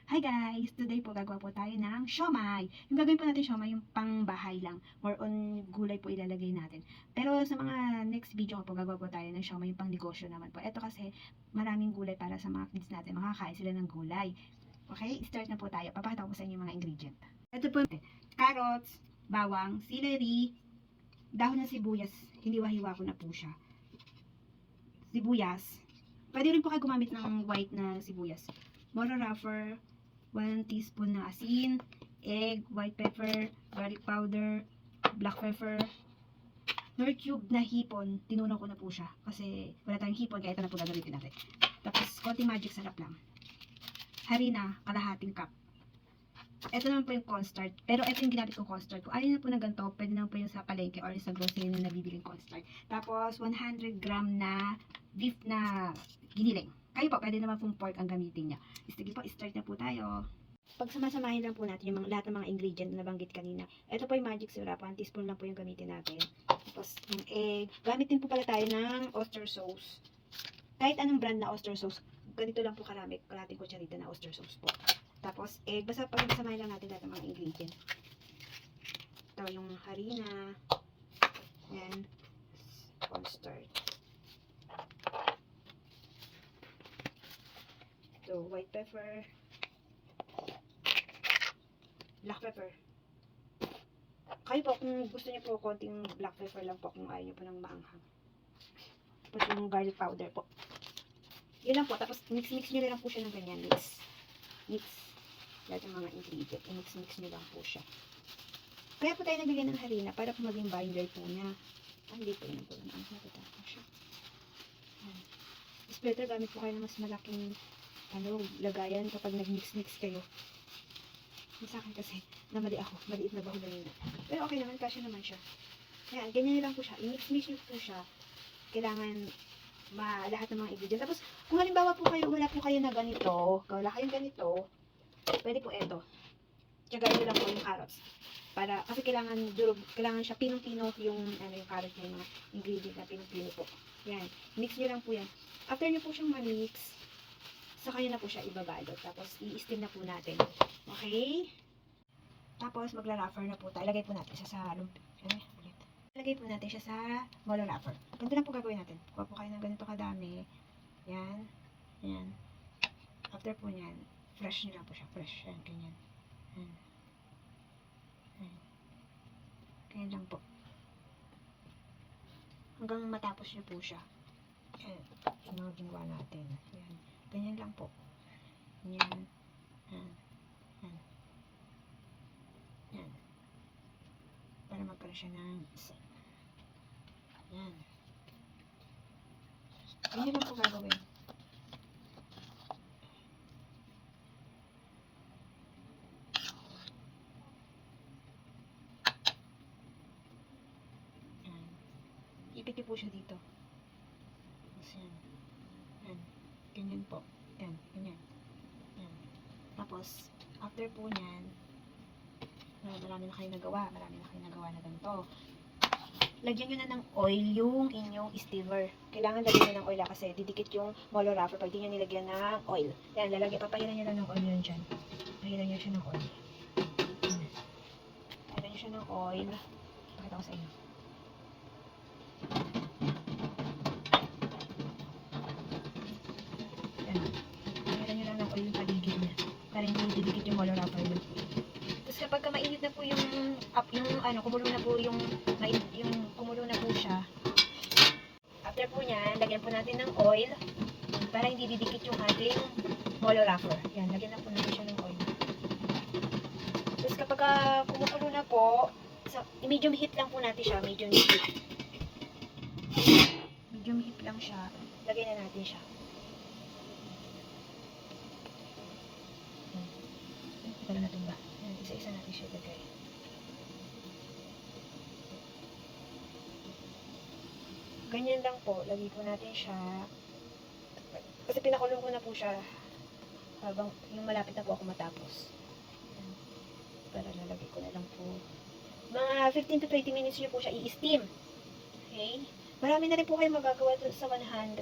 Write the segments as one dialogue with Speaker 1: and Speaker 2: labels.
Speaker 1: Hi guys! Today po gagawa po tayo ng siomai. Yung gagawin po natin siomai, yung pang bahay lang. More on gulay po ilalagay natin. Pero sa mga next video ko po, gagawa po tayo ng siomai, yung pang negosyo naman po. Ito kasi maraming gulay para sa mga kids natin. Makakain sila ng gulay. Okay? Start na po tayo. Papakita ko po sa inyo yung mga ingredient. Ito po, carrots, bawang, celery, dahon ng sibuyas. Hiniwa-hiwa ko na po siya. Sibuyas. Pwede rin po kayo gumamit ng white na sibuyas. Moro raffer, 1 teaspoon na asin, egg, white pepper, garlic powder, black pepper, nor cube na hipon. Tinunaw ko na po siya kasi wala tayong hipon kaya ito na po gagamitin natin. Tapos konting magic sarap lang. Harina, kalahating cup. Ito naman po yung cornstarch. Pero ito yung ginamit kong cornstarch. Kung ayaw na po ng ganito, pwede naman po yung sa palengke or sa grocery na nabibiling cornstarch. Tapos 100 gram na beef na giniling. Kayo po, pwede naman pong pork ang gamitin niya. Sige po, start na po tayo. Pag samasamahin lang po natin yung lahat ng mga ingredient na nabanggit kanina. Ito po yung magic syrup. 1 teaspoon lang po yung gamitin natin. Tapos yung egg. Gamitin po pala tayo ng oyster sauce. Kahit anong brand na oyster sauce, ganito lang po karami. Kalating kutsarita na oyster sauce po. Tapos egg. Basta pagsamahin lang natin lahat ng mga ingredient. Ito yung harina. Yan. Cornstarch. So, white pepper, black pepper. Kayo po, kung gusto niyo po, konting black pepper lang po kung ayaw niyo po ng maanghang. Tapos yung garlic powder po. Yun lang po. Tapos mix-mix niyo lang po siya ng ganyan. Mix. Lahat ng mga ingredient. Mix-mix niyo lang po siya. Kaya po tayo nabigyan ng harina para po maging binder po niya. Hindi po yun po. Nakita po siya. Mas better gamit po kayo ng mas malaking lagayan kapag nag-mix-mix kayo. Sa akin kasi, namali ako. Maliit na baho na. Pero okay naman, kasya naman siya. Ayan, ganyan lang po siya. I-mix-mix nyo po siya. Kailangan lahat ng mga ingredient. Tapos, kung halimbawa po kayo, wala po kayo na ganito, wala kayong ganito, pwede po eto. Tsagain nyo lang po yung carrots. Kasi kailangan siya pinong-pino yung carrot niya, yung mga ingredient na pinong-pino po. Yan. Mix nyo lang po yan. After nyo po siyang ma-mix, saka nyo na po siya ibabalot. Tapos, i-steam na po natin. Okay? Tapos, magla-wrapper na po tayo. Ilagay po natin siya sa Ilagay po natin siya sa molo wrapper. Ganito lang po gagawin natin. Kuha po kayo ng ganito kadami. Yan. Yan. After po nyan, fresh nyo lang po siya. Fresh. Yan, ganyan. Yan. Yan. Ganyan lang po. Hanggang matapos nyo po siya. Yan. Yung mga ginawa natin. Yan. Ganyan lang po. Yan. Yan. Yan. Yan. Para magkaroon siya ng isa. Yan. Ganyan lang po gagawin. Yan. Ipiti po siya dito. Yan. Yan. Ganyan po. Yan. Ganyan. Yan. Tapos, after po nyan, marami na kayo nagawa. Marami na kayo nagawa na ganito. Lagyan nyo na ng oil yung inyong steamer. Kailangan lagyan nyo ng oil kasi didikit yung molo wrapper pag di nyo nilagyan ng oil. Yan, papahiran nyo lang ng oil yun dyan. Pahiran nyo siya ng oil. Pahiran nyo siya ng oil. Pakita ko sa inyo. Yan. Pahiran nyo lang ng oil yung paligid niya. Para hindi didikit yung molo wrapper yun. Tapos kapag mainit na po yung kumulo na po kumulo na po siya. After po niyan, lagyan po natin ng oil para hindi didikit yung ating molo wrapper. Yan, lagyan na po natin siya ng oil. Tapos kapag kumukulo na po, medium heat lang po natin siya, medium heat. Medium heat lang siya. Lagyan na natin siya. Ito na natin ba? Isa-isa natin siya lagay. Ganyan lang po. Lagay po natin siya. Kasi pinakulong ko na po siya habang yung malapit na po ako matapos. Para lalagay ko na lang po. Mga 15 to 20 minutes nyo po siya i-steam. Okay? Marami na rin po kayo magagawa sa 100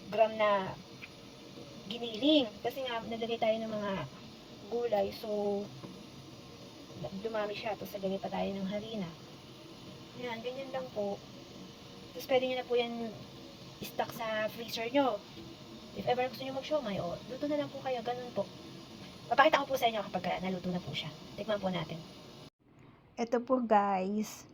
Speaker 1: gram na giniling. Kasi nga, nalagay tayo ng mga gulay. So, dumami siya. Tapos lagay pa tayo ng harina. Yan, ganyan lang po. Tapos pwede nyo na po yan stock sa freezer nyo. If ever gusto nyo mag-siomay, o luto na lang po kayo, ganun po. Papakita ko po sa inyo kapag naluto na po siya. Tikman po natin. Ito po guys,